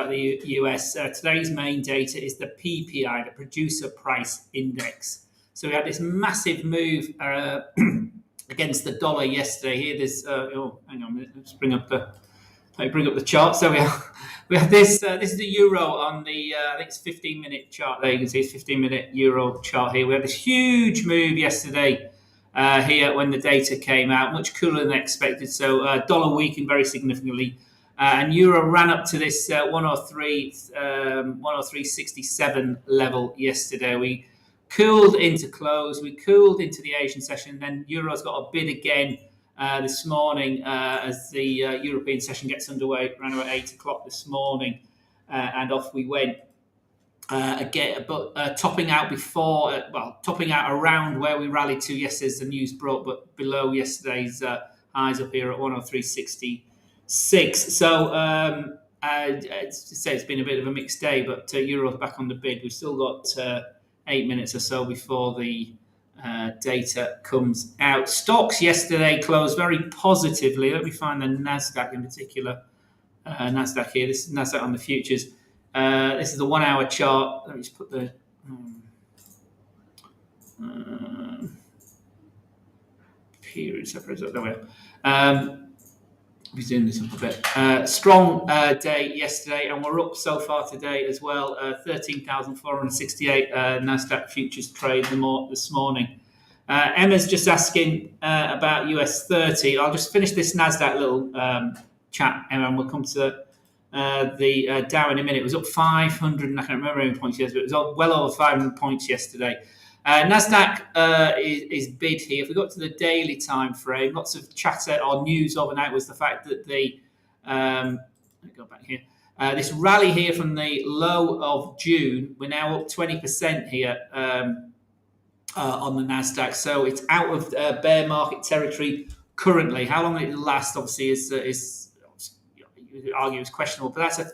the US. Today's main data is the PPI, the Producer Price Index. So we had this massive move against the dollar yesterday. Here, this. Hang on a minute. Let's bring up the chart. So we have this. This is the euro on the. I think it's 15-minute chart. There you can see it's 15-minute euro chart here. We had this huge move yesterday here when the data came out, much cooler than expected. So dollar weakened very significantly. And euro ran up to this 103.67 level yesterday. We cooled into close. We cooled into the Asian session. Then euro's got a bid again this morning as the European session gets underway. Ran about 8 o'clock this morning, and off we went again. But topping out around where we rallied to yesterday as the news broke, but below yesterday's highs up here at 103.66. So it's been a bit of a mixed day, but euro's back on the bid. We've still got 8 minutes or so before the data comes out. Stocks yesterday closed very positively. Let me find the Nasdaq in particular. Nasdaq here. This is Nasdaq on the futures. This is the 1 hour chart. Let me just put the period separate. There we are. We're doing this up a bit. Strong day yesterday, and we're up so far today as well. 13,468 Nasdaq futures trade this morning. Emma's just asking about US 30. I'll just finish this Nasdaq little chat, Emma, and we'll come to the Dow in a minute. It was up 500, and I can't remember how many points yesterday, but it was up well over 500 points yesterday. Nasdaq is bid here. If we got to the daily time frame, lots of chatter or news overnight was the fact that let me go back here. This rally here from the low of June, we're now up 20% here on the Nasdaq. So it's out of bear market territory currently. How long it will last, obviously, is you could argue is questionable. But that's a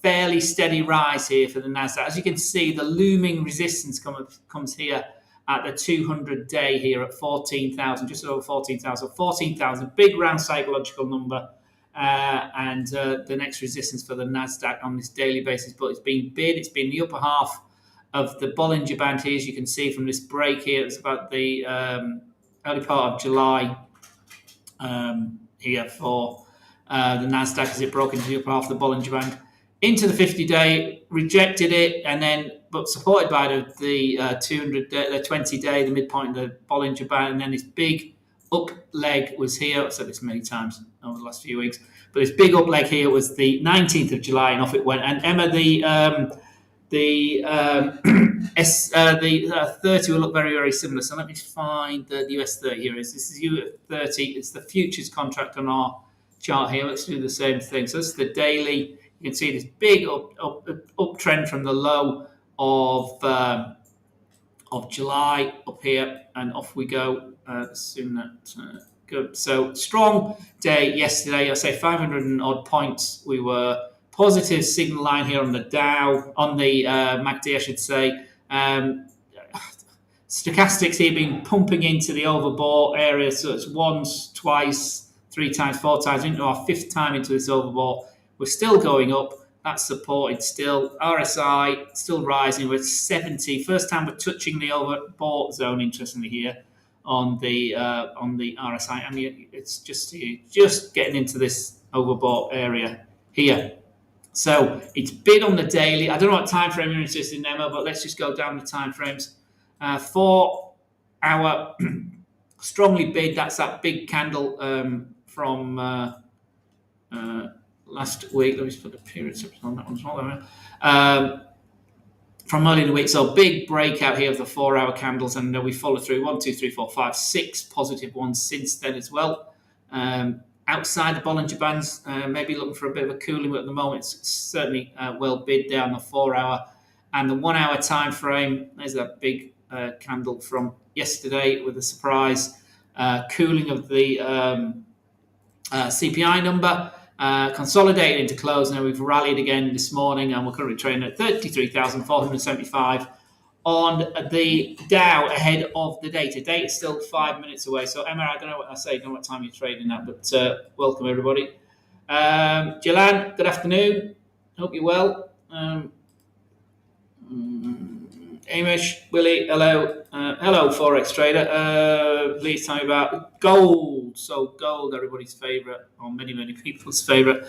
fairly steady rise here for the Nasdaq. As you can see, the looming resistance comes here at the 200-day here at 14,000, just over 14,000. 14,000, big round psychological number. And the next resistance for the Nasdaq on this daily basis. But it's been bid. It's been the upper half of the Bollinger Band here, as you can see from this break here. It's about the early part of July here for the Nasdaq as it broke into the upper half of the Bollinger Band. Into the 50-day, rejected it, and then but supported by the 200-day, the 20-day, the midpoint of the Bollinger Band, and then this big up leg was here. I've said this many times over the last few weeks, but this big up leg here was the 19th of July, and off it went. And Emma, the 30 will look very, very similar. So let me find the US 30 here. This is US 30. It's the futures contract on our chart here. Let's do the same thing. So this is the daily. You can see this big uptrend from the low of July up here, and off we go. Assume that good. So strong day yesterday. I say 500 and odd points. We were positive signal line here on the Dow, on the MACD, I should say. Stochastics here been pumping into the overbought area. So it's once, twice, 3 times, 4 times, into our 5th time into this overbought. We're still going up. That's supported still. RSI still rising. We're at 70. First time we're touching the overbought zone, interestingly, here on the RSI. I mean, it's just getting into this overbought area here. So it's bid on the daily. I don't know what time frame you're interested in, Emma, but let's just go down the time frames. 4 hour strongly bid. That's that big candle from last week. Let me just put the period on that one as well. From early in the week. So big breakout here of the 4 hour candles, and we follow through 1, 2, 3, 4, 5, 6 positive ones since then as well. Outside the Bollinger Bands, maybe looking for a bit of a cooling, but at the moment it's certainly well bid down the 4 hour and the 1 hour time frame. There's that big candle from yesterday with a surprise cooling of the CPI number. Consolidated into close. Now we've rallied again this morning, and we're currently trading at 33,475 on the Dow ahead of the data. Date is still 5 minutes away. So Emma, I don't know what I say, I don't know what time you're trading at, but welcome everybody. Jilan, good afternoon. Hope you're well. Amish, Willie, hello. Hello, Forex trader. Please tell me about gold. So gold, everybody's favourite, or many people's favourite.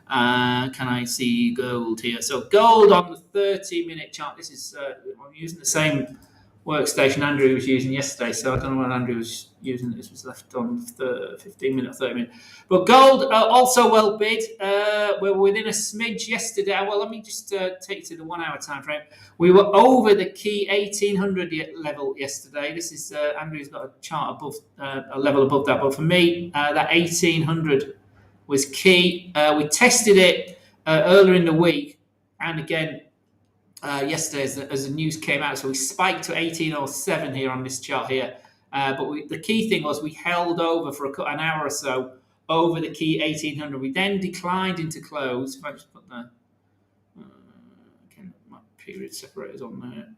Can I see gold here? So gold on the 30-minute chart. This is I'm using the same workstation Andrew was using yesterday, so I don't know what Andrew was using. This was left on the 15-minute, 30-minute. But gold also well bid. We were within a smidge yesterday. Well, let me just take you to the 1 hour time frame. We were over the key 1800 level yesterday. This is Andrew's got a chart above a level above that, but for me, that 1800 was key. We tested it earlier in the week, and again yesterday as the news came out. So we spiked to 1807 here on this chart here. But the key thing was we held over for an hour or so over the key 1800. We then declined into close. If I just put the my period separators on there.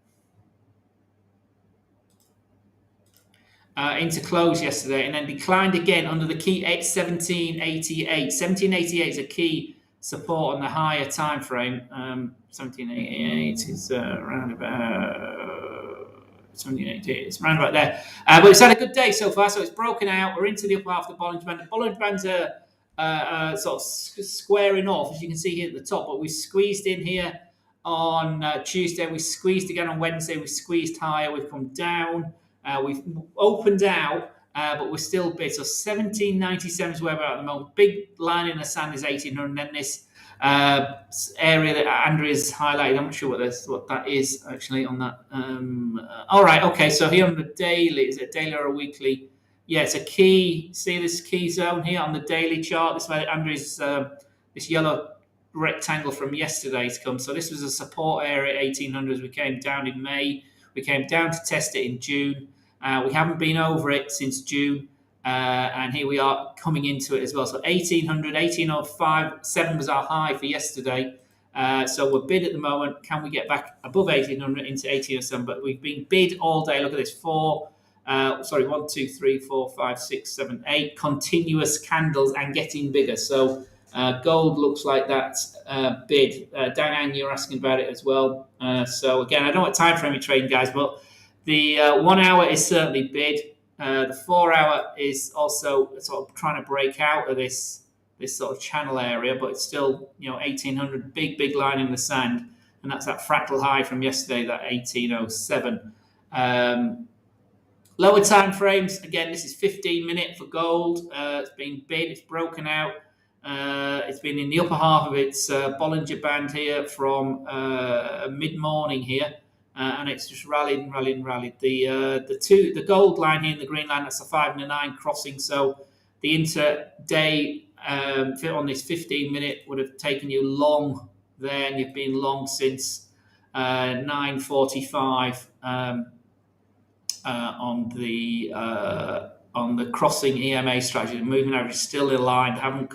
Into close yesterday, and then declined again under the key 1788. 1788 is a key support on the higher time frame. 1788 is around about 1788. It's around about there. But it's had a good day so far. So it's broken out. We're into the upper half of the Bollinger Band. The Bollinger Band's sort of squaring off, as you can see here at the top. But we squeezed in here on Tuesday. We squeezed again on Wednesday. We squeezed higher. We've come down. We've opened out, but we're still bid. So 1797 is where we're at the moment. Big line in the sand is 1800. And then this area that Andrew has highlighted, I'm not sure what that is actually on that. All right, okay. So here on the daily, is it daily or a weekly? Yeah, it's a key. See this key zone here on the daily chart. This is where Andrew's this yellow rectangle from yesterday's come. So this was a support area, 1800. We came down in May. We came down to test it in June. We haven't been over it since June. And here we are coming into it as well. So 1800, 1805, 7 was our high for yesterday. So we're bid at the moment. Can we get back above 1800 into 1807? But we've been bid all day. Look at this. 1, 2, 3, 4, 5, 6, 7, 8 continuous candles and getting bigger. So gold looks like that bid. Diane, you're asking about it as well. So again, I don't know what time frame you're trading, guys, but the 1 hour is certainly bid. The 4 hour is also sort of trying to break out of this sort of channel area, but it's still 1800, big line in the sand, and that's that fractal high from yesterday, that 1807. Lower time frames, again, this is 15-minute for gold. It's been bid, it's broken out. It's been in the upper half of its Bollinger Band here from mid-morning here. And it's just rallied. The gold line here and the green line, that's a 5 and a 9 crossing. So the inter-day on this 15-minute would have taken you long there, and you've been long since 9:45 on the crossing EMA strategy. The moving average is still aligned, haven't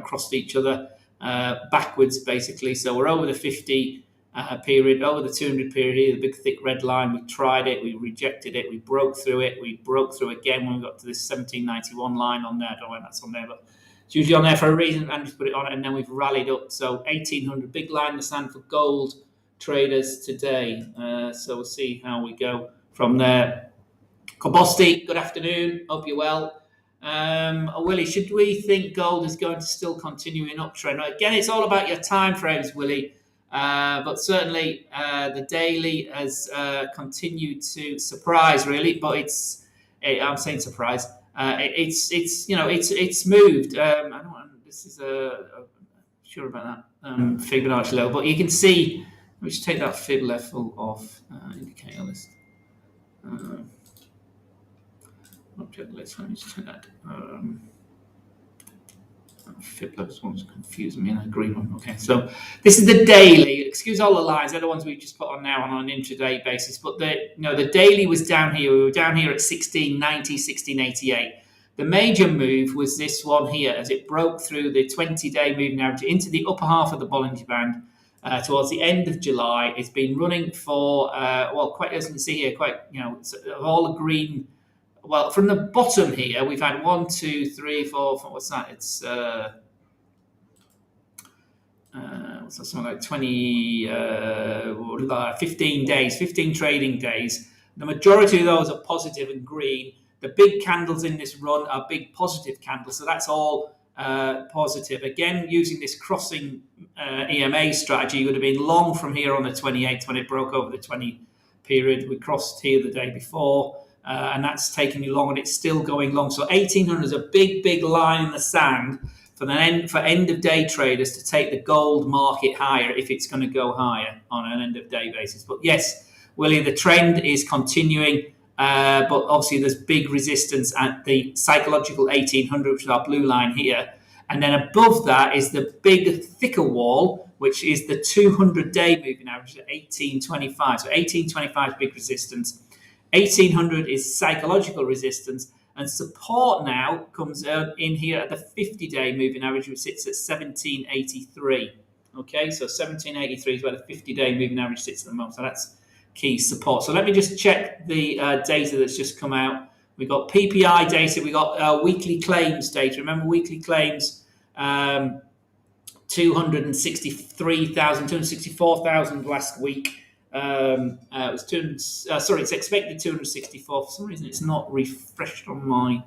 crossed each other backwards basically. So we're over the 50 period, over the 200 period here, the big thick red line. We tried it, we rejected it, we broke through it, we broke through again when we got to this 1791 line on there. I don't know when that's on there, but it's usually on there for a reason, and just put it on it, and then we've rallied up. So 1800, big line in the sand for gold traders today. So we'll see how we go from there. Kobosti, good afternoon, hope you're well. Willie, should we think gold is going to still continue in uptrend? Again, it's all about your time frames, Willie. But certainly the daily has continued to surprise, really. But I'm saying surprise. It's moved. I don't want, this is sure about that Fibonacci level, but you can see. Let me just take that fib level off indicator list. Object list. Let me just take that. Fib levels one's confusing me, and I agree one. Okay, so this is the daily. Excuse all the lines; they're the ones we just put on now on an intraday basis. But the daily was down here. We were down here at 1690, 1688. The major move was this one here, as it broke through the 20-day moving average into the upper half of the Bollinger Band towards the end of July. It's been running for quite, as you can see here, all the green. Well, from the bottom here, we've had 1, 2, 3, 4. What's that? It's so something like 15 days, 15 trading days. The majority of those are positive and green. The big candles in this run are big positive candles, so that's all positive. Again, using this crossing EMA strategy, you would have been long from here on the 28th when it broke over the 20 period. We crossed here the day before, and that's taken you long, and it's still going long. So 1800 is a big line in the sand for end of day traders to take the gold market higher if it's going to go higher on an end of day basis. But yes, Willie, the trend is continuing. But obviously there's big resistance at the psychological 1800, which is our blue line here. And then above that is the big, thicker wall, which is the 200-day moving average at 1825. So 1825 is big resistance. 1800 is psychological resistance. And support now comes in here at the 50-day moving average, which sits at 1783. Okay, so 1783 is where the 50-day moving average sits at the moment. So that's key support. So let me just check the data that's just come out. We got PPI data. We got weekly claims data. Remember, weekly claims 264,000 last week. It was it's expected 264. For some reason, it's not refreshed on my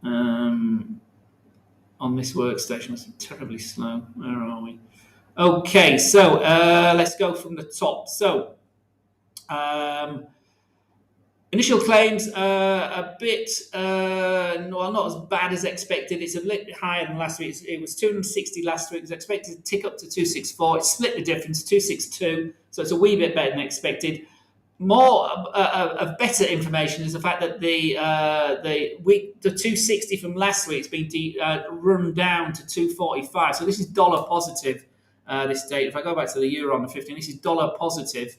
on this workstation. It's terribly slow. Where are we? Okay, so let's go from the top. So initial claims a bit, not as bad as expected. It's a little bit higher than last week. It was 260 last week. It was expected to tick up to 264. It split the difference, 262. So it's a wee bit better than expected. More of better information is the fact that the 260 from last week has been run down to 245. So this is dollar positive. This data. If I go back to the euro on the 15, this is dollar positive.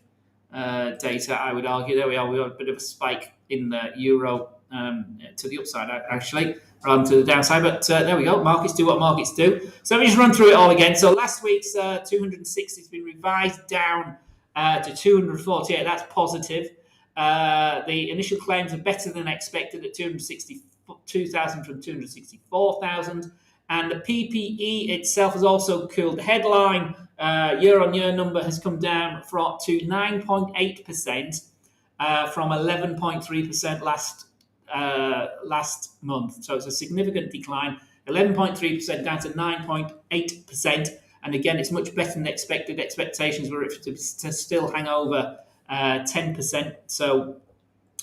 Data, I would argue. There we are. We got a bit of a spike in the euro to the upside, actually, rather than to the downside. But there we go. Markets do what markets do. So let me just run through it all again. So last week's 260 has been revised down to 248. That's positive. The initial claims are better than expected at 262,000 from 264,000. And the PPE itself has also cooled. The headline year-on-year number has come down to 9.8% from 11.3% last month. So it's a significant decline. 11.3% down to 9.8%. And again, it's much better than expected. Expectations were to still hang over 10%. So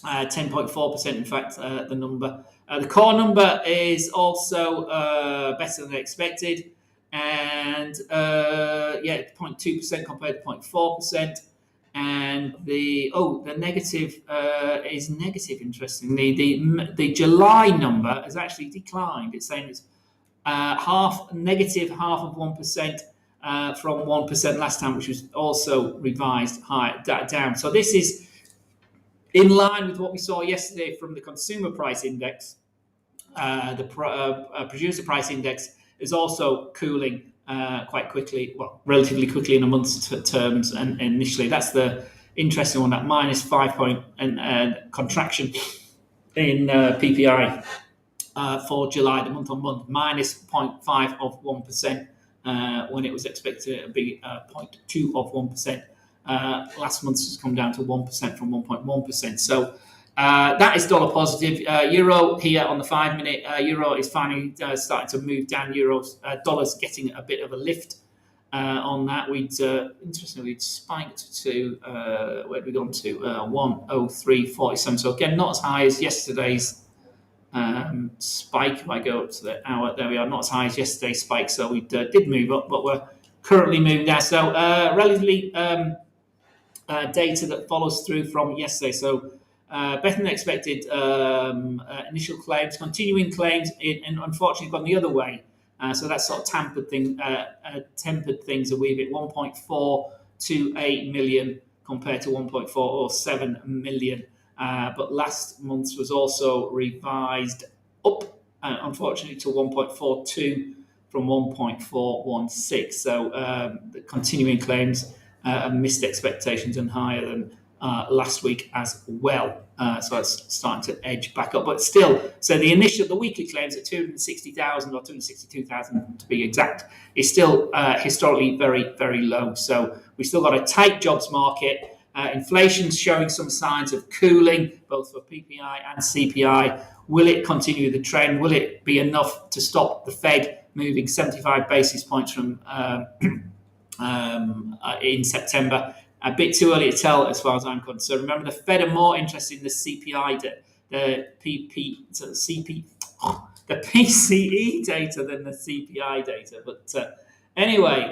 10.4%, in fact, the number. The core number is also better than expected. And 0.2% compared to 0.4%. And the negative is negative, interestingly. The July number has actually declined. It's saying it's negative half of 1% from 1% last time, which was also revised down. So this is in line with what we saw yesterday from the consumer price index. The producer price index is also cooling quite quickly, relatively quickly in a month's terms. And initially, that's the interesting one, that minus 5 point contraction in PPI for July, the month on month, minus 0.5 of 1% when it was expected to be 0.2 of 1%. Last month has come down to 1% from 1.1%. So that is dollar positive. Euro here on the 5-minute. Euro is finally starting to move down. Dollar's getting a bit of a lift on that. Interestingly, we'd spiked to where had we gone to 103.47. So again, not as high as yesterday's spike. If I go up to the hour, there we are. Not as high as yesterday's spike. So we did move up, but we're currently moving down. So relatively data that follows through from yesterday. So better than expected initial claims, continuing claims, and unfortunately gone the other way. So that's sort of tempered things a wee bit. 1.428 million compared to 1.407 million. But last month's was also revised up, unfortunately, to 1.42 from 1.416. So the continuing claims missed expectations and higher than last week as well. So it's starting to edge back up. But still, so the weekly claims at 260,000 or 262,000 to be exact, is still historically very, very low. So we've still got a tight jobs market. Inflation's showing some signs of cooling, both for PPI and CPI. Will it continue the trend? Will it be enough to stop the Fed moving 75 basis points from in September? A bit too early to tell as far as I'm concerned. Remember, the Fed are more interested in the CPI, the PCE data than the CPI data. But anyway,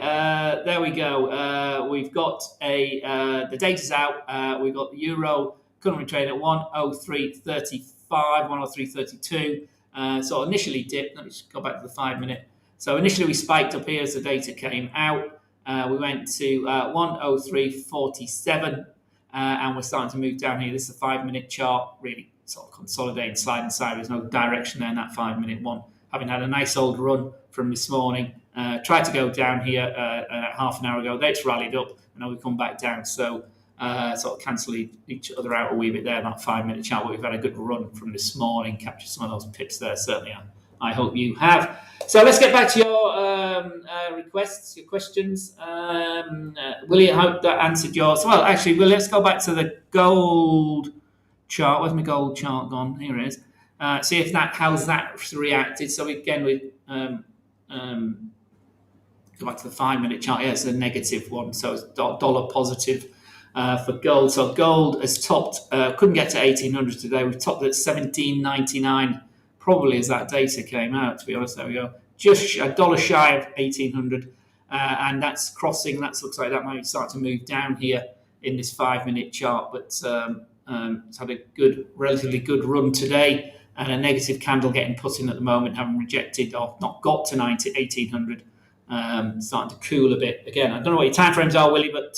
there we go. We've got the data's out. We've got the euro currently trading at 103.35, 103.32. So initially dipped. Let me just go back to the 5-minute. So initially we spiked up here as the data came out. We went to 103.47, and we're starting to move down here. This is a 5-minute chart, really sort of consolidating side and side. There's no direction there in that 5-minute one. Having had a nice old run from this morning, tried to go down here half an hour ago. That's rallied up, and now we come back down. So sort of cancel each other out a wee bit there, that 5-minute chart. But we've had a good run from this morning, captured some of those pips there, certainly. I hope you have. So let's get back to your requests, your questions. Willie, I hope that answered yours. Well, actually, let's go back to the gold chart. Where's my gold chart gone? Here it is. See if how's that reacted. So again, we go back to the 5-minute chart. Yeah, it's a negative one. So it's dollar positive for gold. So gold has topped. Couldn't get to 1800 today. We've topped at 1799. Probably as that data came out, to be honest. There we go. Just a dollar shy of 1800, and that's crossing. That looks like that might start to move down here in this 5-minute chart. But it's had a relatively good run today, and a negative candle getting put in at the moment, having rejected or not got to 1800. Starting to cool a bit again. I don't know what your time frames are, Willie, but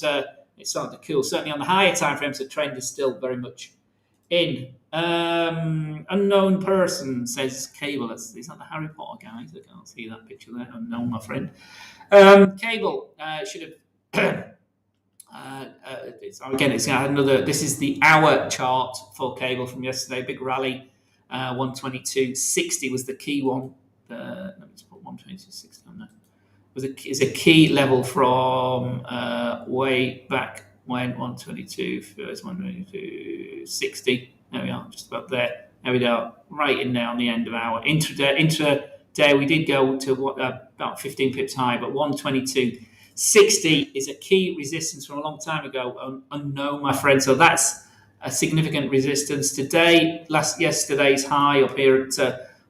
it's starting to cool. Certainly on the higher time frames, the trend is still very much in. Unknown person, says Cable. Is that the Harry Potter guys? I can't see that picture there. Unknown, my friend. Cable should have. Again, it's another. This is the hour chart for Cable from yesterday. Big rally. 122.60 was the key one. Let me just put 122.60 on that. Is a key level from way back when 122 first 122.60. There we are, just about there. There we are, right in there on the end of our intraday. We did go to about 15 pips high, but 122.60 is a key resistance from a long time ago, unknown, my friend. So that's a significant resistance today. Yesterday's high up here at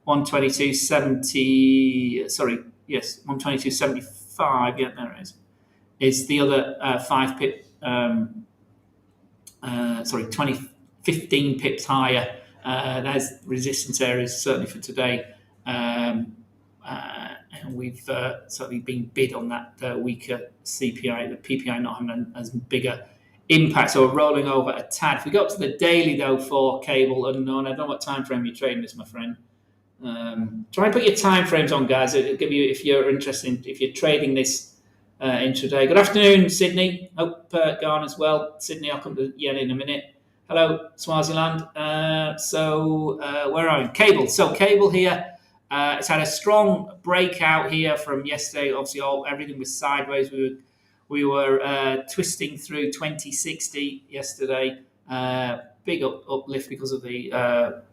122.70. Sorry, yes, 122.75. Yeah, there it is. Is the other 5 pip. 15 pips higher. There's resistance areas certainly for today, and we've certainly been bid on that weaker CPI, the PPI not having as bigger impact. So we're rolling over a tad. If we go up to the daily though for Cable, unknown. I don't know what time frame you're trading this, my friend. Try and put your time frames on, guys. It'll give you, if you're interested, if you're trading this intraday. Good afternoon, Sydney. Hope gone as well. Sydney, I'll come to yen in a minute. Hello, Swaziland. Where are we? Cable. So Cable here. It's had a strong breakout here from yesterday. Obviously, everything was sideways. We were twisting through 2060 yesterday. Big uplift because of the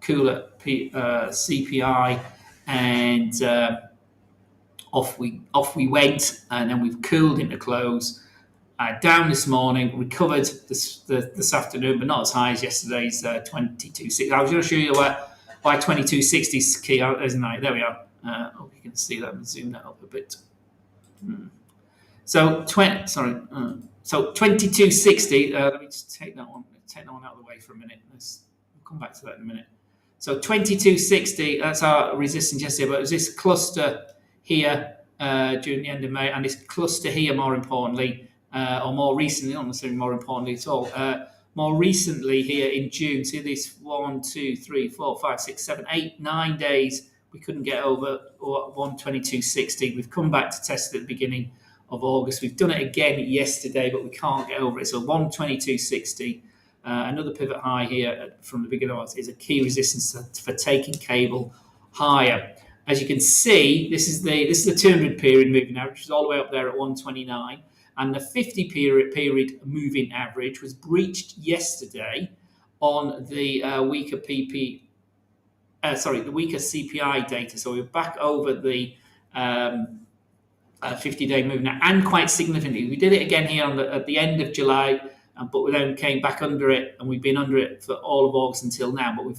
cooler CPI, and off we went, and then we've cooled into close. Down this morning, recovered this afternoon, but not as high as yesterday's 22.60. I was going to show you why 22.60 is key, isn't it? There we are. Hope you can see that and zoom that up a bit. So 22.60. Let me just take that one out of the way for a minute. We'll come back to that in a minute. So 22.60. That's our resistance yesterday, but it was this cluster here during the end of May, and this cluster here, more importantly. Or more recently, not necessarily more importantly at all, more recently here in June, see this 1, 2, 3, 4, 5, 6, 7, 8, 9 days, we couldn't get over 122.60. We've come back to test at the beginning of August. We've done it again yesterday, but we can't get over it. So 122.60 Another pivot high here from the beginning is a key resistance for taking cable higher. As you can see, this is the 200 period moving average, which is all the way up there at 129, and the 50 period moving average was breached yesterday on the weaker the weaker CPI data. So we're back over the 50-day moving average, and quite significantly. We did it again here at the end of July, but we then came back under it, and we've been under it for all of August until now. But we've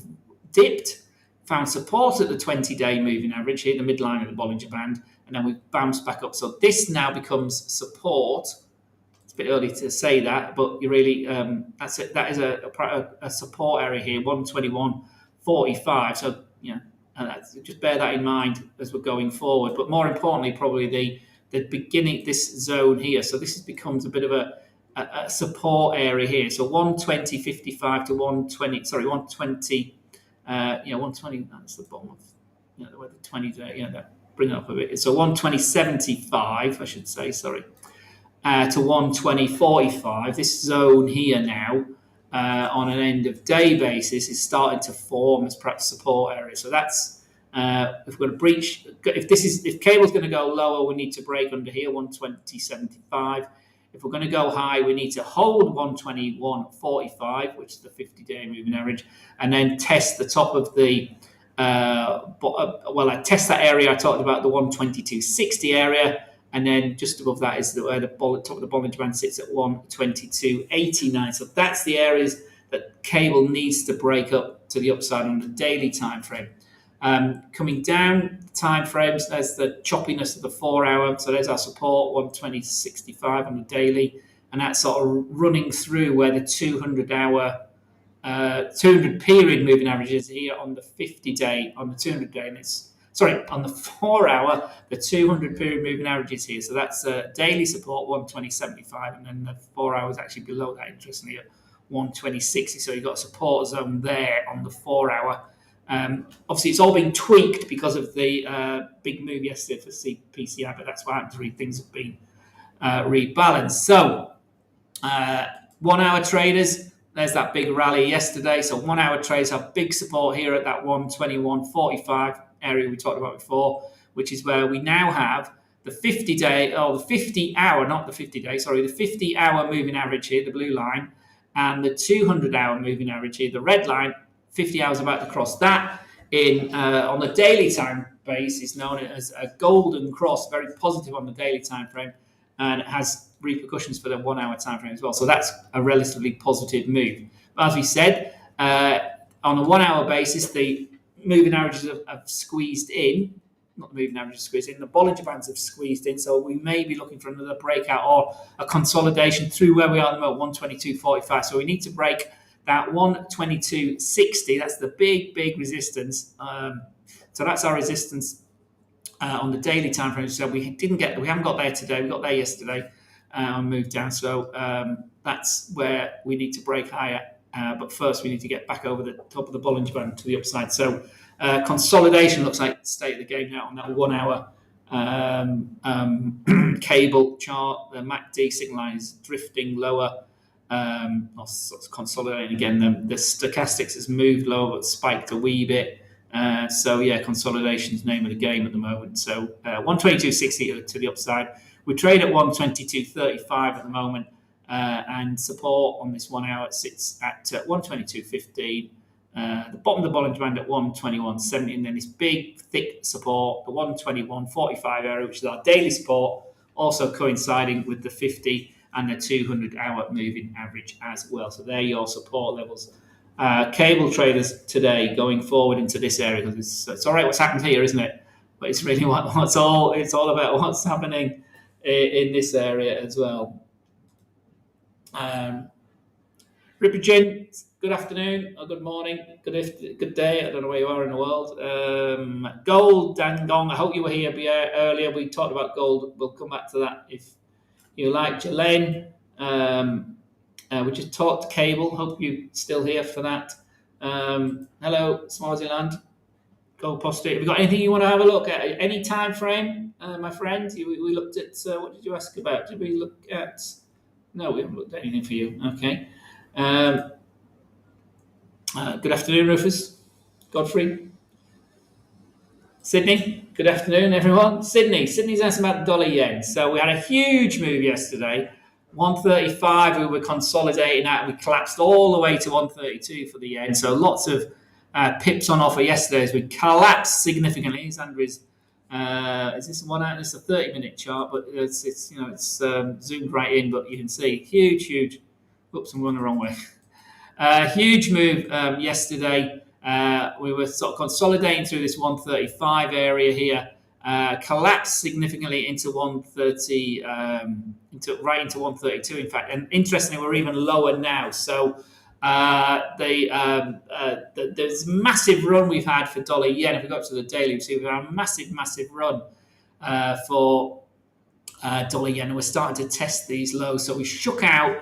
dipped, found support at the 20-day moving average here, the midline of the Bollinger Band, and then we've bounced back up. So this now becomes support. It's a bit early to say that, but you really that's it. That is a support area here, 121.45. So just bear that in mind as we're going forward. But more importantly, probably the beginning, this zone here. So this becomes a bit of a support area here. So 120.55 to 120. Sorry, 120. 120. That's the bottom of where the 20 day. That bring it up a bit. So 120.75, I should say. Sorry, to 120.45. This zone here now, on an end of day basis, is starting to form as perhaps support area. So that's if we're going to breach. If cable's going to go lower, we need to break under here 120.75. If we're going to go high, we need to hold 121.45, which is the 50-day moving average, and then test the top of the, I test that area I talked about, the 122.60 area, and then just above that is where the top of the Bollinger Band sits at 122.89. So that's the areas that cable needs to break up to the upside on the daily time frame. Coming down the time frames, there's the choppiness of the 4 hour. So there's our support, 120.65 on the daily, and that's sort of running through where the 200 period moving average is here on the 50-day, on the 200-day, and it's on the 4 hour, the 200 period moving average is here. So that's daily support 120.75, and then the 4 hours actually below that, interestingly, at 120.60. So you've got a support zone there on the 4 hour. Obviously, it's all been tweaked because of the big move yesterday for CPI, but that's why things have been rebalanced. So, 1 hour traders, there's that big rally yesterday. So 1 hour traders have big support here at that 121.45 area we talked about before, which is where we now have the 50-day, the 50 hour, not the 50-day, sorry, the 50 hour moving average here, the blue line, and the 200 hour moving average here, the red line. 50 hours about to cross that on the daily time base is known as a golden cross, very positive on the daily time frame, and it has repercussions for the 1 hour time frame as well. So that's a relatively positive move. But as we said, on a 1 hour basis, the moving averages have squeezed in. Not the moving averages squeezed in, the Bollinger Bands have squeezed in. So we may be looking for another breakout or a consolidation through where we are at the moment, 122.45. So we need to break that 122.60, that's the big resistance. So that's our resistance on the daily time frame. So we haven't got there today. We got there yesterday and moved down. So that's where we need to break higher. But first, we need to get back over the top of the Bollinger Band to the upside. So consolidation looks like state of the game now on that 1 hour cable chart. The MACD signal line is drifting lower. Consolidating again. The stochastics has moved lower but spiked a wee bit. Consolidation's name of the game at the moment. So 122.60 to the upside. We trade at 122.35 at the moment, and support on this 1 hour sits at 122.15. The bottom of the Bollinger Band at 121.70, and then this big thick support, the 121.45 area, which is our daily support, also coinciding with the 50 and the 200-hour moving average as well. So they're your support levels. Cable traders today going forward into this area, because it's all right what's happened here, isn't it? But it's really it's all about what's happening in this area as well. Ripperton, good afternoon or good morning, good day. I don't know where you are in the world. Gold, Dangong, I hope you were here earlier. We talked about gold. We'll come back to that if you like. Jalen, we just talked cable. Hope you're still here for that. Hello, Swaziland. Gold posture. Have you got anything you want to have a look at? Any time frame, my friend? We looked at, what did you ask about? Did we look at? No, we haven't looked at anything for you. Okay. Good afternoon, Rufus. Godfrey. Sydney. Good afternoon, everyone. Sydney's asking about the dollar yen. So we had a huge move yesterday. 135, we were consolidating at, and we collapsed all the way to 132 for the yen. So lots of pips on offer yesterday as we collapsed significantly. Is this one out? It's a 30-minute chart, but it's zoomed right in, but you can see huge. Oops, I'm going the wrong way. Huge move yesterday. We were sort of consolidating through this 135 area here, collapsed significantly into 130, into 132, in fact. And interestingly, we're even lower now. So there's massive run we've had for dollar yen. If we go up to the daily, we see we've had a massive run for dollar yen, and we're starting to test these lows. So we shook out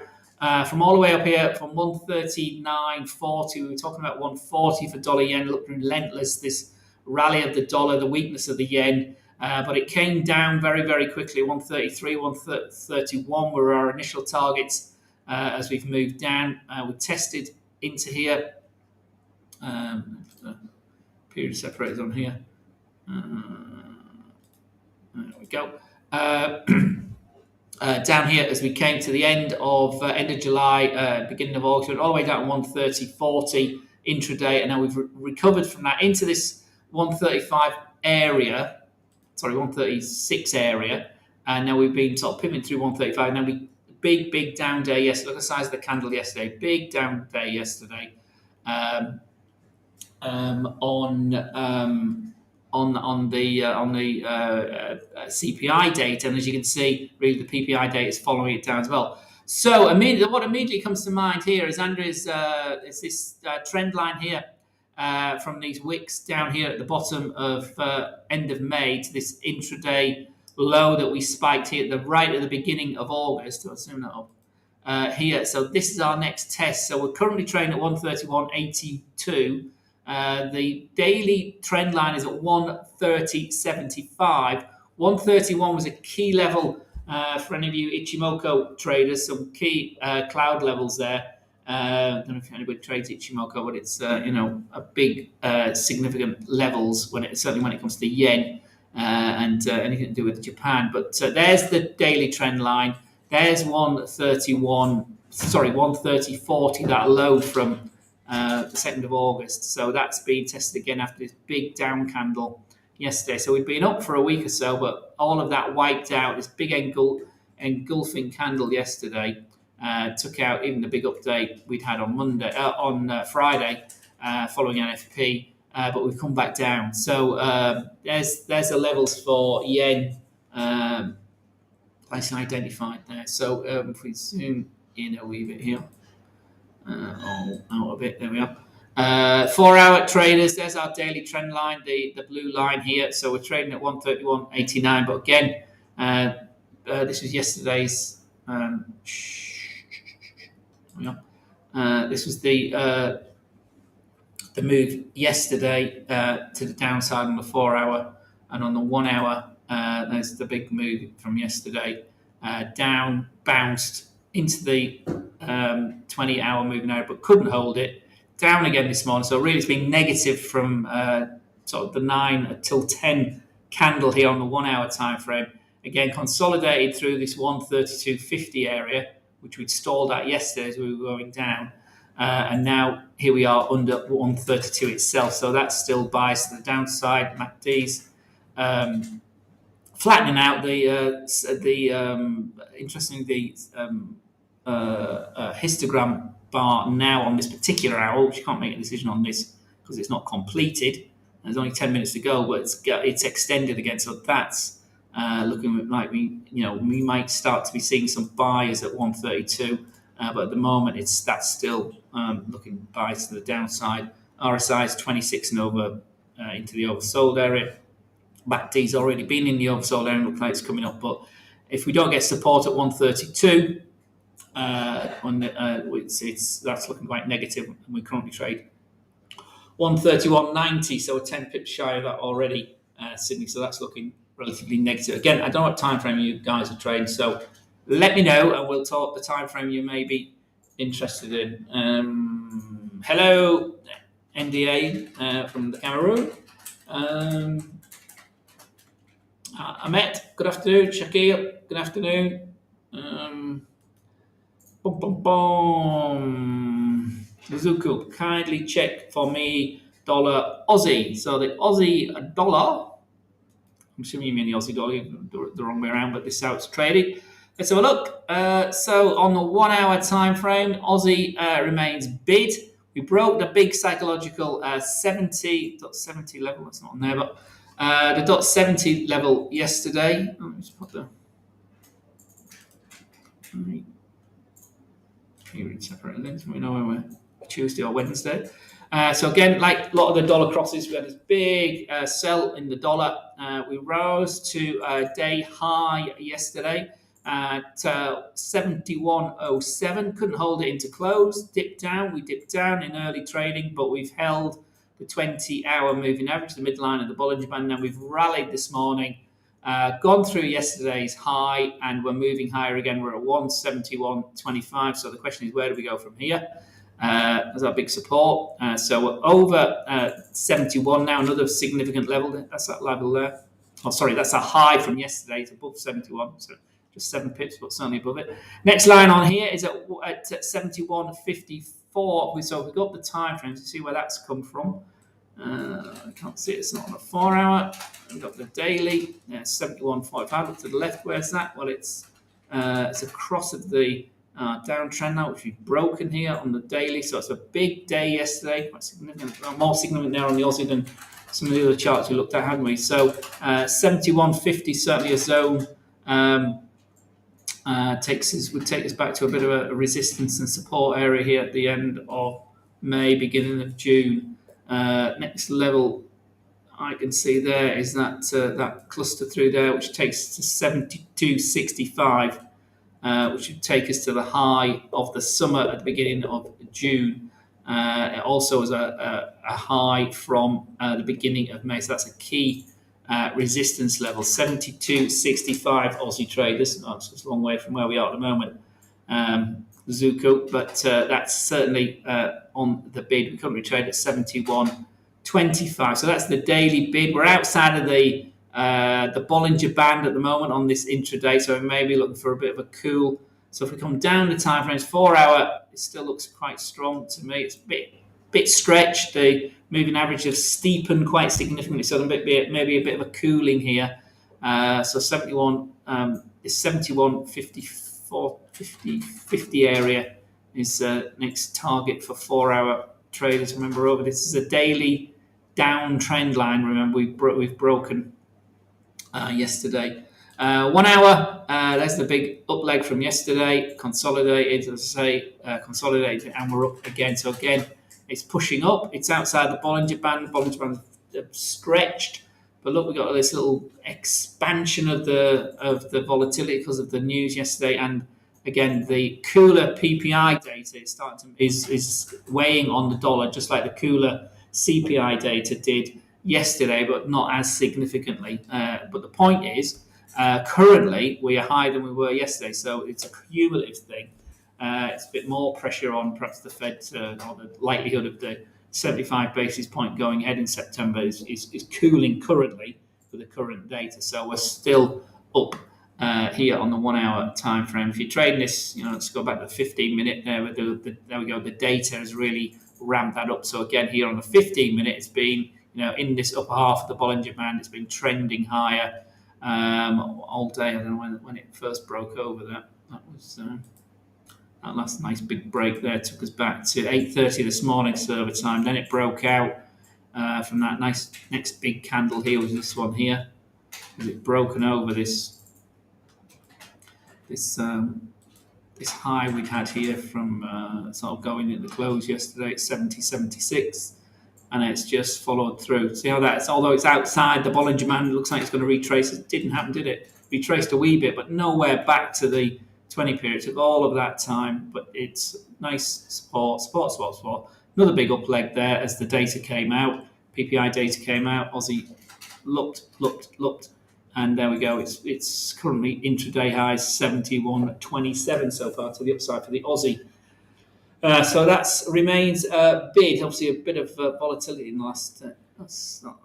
from all the way up here from 139.40. We were talking about 140 for dollar yen. Looked relentless, this rally of the dollar, the weakness of the yen. But it came down very quickly. 133, 131 were our initial targets as we've moved down. We tested into here. Period separators on here. There we go. Down here as we came to the end of July, beginning of August, went all the way down to 130.40 intraday, and now we've recovered from that into this 135 area, 136 area, and now we've been sort of pivoting through 135. Now we big down day yesterday. Look at the size of the candle yesterday. Big down day yesterday on the CPI data, and as you can see, really the PPI data is following it down as well. So what immediately comes to mind here is Andrew's is this trend line here from these wicks down here at the bottom of end of May to this intraday low that we spiked here right at the beginning of August. I'll zoom that up here. So this is our next test. So we're currently trading at 131.82. The daily trend line is at 130.75. 131 was a key level for any of you Ichimoku traders, some key cloud levels there. I don't know if anybody trades Ichimoku, but it's a big significant levels certainly when it comes to yen and anything to do with Japan. But there's the daily trend line. There's 130.40, that low from the 2nd of August. So that's been tested again after this big down candle yesterday. So we've been up for a week or so, but all of that wiped out. This big engulfing candle yesterday took out even the big update we'd had on Friday following NFP, but we've come back down. So there's the levels for yen place identified there. So if we zoom in a wee bit here. Out a bit, there we are. 4-hour traders, there's our daily trend line, the blue line here. So we're trading at 131.89, but again, this was yesterday's. This was the move yesterday to the downside on the 4-hour, and on the 1-hour, there's the big move from yesterday. Down, bounced into the 20-hour moving area, but couldn't hold it. Down again this morning. So really it's been negative from sort of the 9 till 10 candle here on the 1-hour time frame. Again, consolidated through this 132.50 area, which we'd stalled at yesterday as we were going down. And now here we are under 132 itself. So that's still biased to the downside. MACD's flattening out interestingly, histogram bar now on this particular hour, which you can't make a decision on this because it's not completed. There's only 10 minutes to go, but it's extended again. So that's looking like we might start to be seeing some buyers at 132, but at the moment that's still looking biased to the downside. RSI is 26 and over into the oversold area. MACD's already been in the oversold area, looks like it's coming up, but if we don't get support at 132, that's looking quite negative, and we currently trade 131.90, so a 10 pips shy of that already, Sydney. So that's looking relatively negative. Again, I don't know what time frame you guys are trading, so let me know, and we'll talk the time frame you may be interested in. Hello, NDA from the Cameroon. Ahmet, good afternoon. Shakil, good afternoon. Boom, boom, boom. Zuku, kindly check for me dollar Aussie. So the Aussie dollar, I'm assuming you mean the Aussie dollar, the wrong way around, but this is how it's traded. Let's have a look. So on the 1 hour time frame, Aussie remains bid. We broke the big psychological 70 level. That's not on there, but the 70 level yesterday. Let me just put the period separate then, so we know when we're Tuesday or Wednesday. So again, like a lot of the dollar crosses, we had this big sell in the dollar. We rose to a day high yesterday at 71.07. Couldn't hold it into close. Dipped down. We dipped down in early trading, but we've held the 20-hour moving average, the midline of the Bollinger Band. Now we've rallied this morning. Gone through yesterday's high, and we're moving higher again. We're at 171.25. So the question is, where do we go from here? As our big support. So we're over 71 now, another significant level. That's that level there. Oh, sorry, that's a high from yesterday. It's above 71. So just 7 pips, but certainly above it. Next line on here is at 71.54. So we've got the time frames to see where that's come from. I can't see it. It's not on a 4 hour. We've got the daily, 71.45. Look to the left. Where's that? Well, it's across of the downtrend now, which we've broken here on the daily. So it's a big day yesterday. Quite significant, more significant now on the Aussie than some of the other charts we looked at, hadn't we? So 71.50 certainly a zone. Would take us back to a bit of a resistance and support area here at the end of May, beginning of June. Next level I can see there is that cluster through there, which takes to 72.65, which would take us to the high of the summer at the beginning of June. It also is a high from the beginning of May, so that's a key resistance level, 72.65 Aussie trade. This is a long way from where we are at the moment, Zuko, but that's certainly on the bid. We currently trade at 71.25, so that's the daily bid. We're outside of the Bollinger Band at the moment on this intraday, so we may be looking for a bit of a cool. So if we come down the time frames, 4 hour, it still looks quite strong to me. It's a bit stretched. The moving average has steepened quite significantly, so maybe a bit of a cooling here. So 71 is 71.54, 50 area is next target for 4 hour traders. Remember, over this is a daily downtrend line. Remember, we've broken yesterday. 1 hour, that's the big up leg from yesterday, consolidated, as I say, consolidated, and we're up again. So again, it's pushing up. It's outside the Bollinger Band. The Bollinger Band stretched, but look, we got this little expansion of the volatility because of the news yesterday, and again, the cooler PPI data is weighing on the dollar, just like the cooler CPI data did yesterday, but not as significantly. But the point is, currently we are higher than we were yesterday, so it's a cumulative thing. It's a bit more pressure on perhaps the Fed, or the likelihood of the 75 basis point going ahead in September is cooling currently for the current data. So we're still up here on the 1 hour time frame. If you're trading this, let's go back to the 15-minute there. There we go. The data has really ramped that up. So again, here on the 15-minute, it's been in this upper half of the Bollinger Band. It's been trending higher all day. I don't know when it first broke over that. That was that last nice big break there took us back to 8:30 this morning server time. Then it broke out from that nice next big candle here was this one here. It broken over this high we'd had here from sort of going at the close yesterday at 70.76, and it's just followed through. See how that's, although it's outside the Bollinger Band, it looks like it's going to retrace. It didn't happen, did it? Retraced a wee bit, but nowhere back to the 20 period. It took all of that time, but it's nice support. Another big up leg there as the data came out. PPI data came out. Aussie looked, and there we go. It's currently intraday highs 71.27 so far to the upside for the Aussie. So that remains bid. Obviously, a bit of volatility in the last. That's not.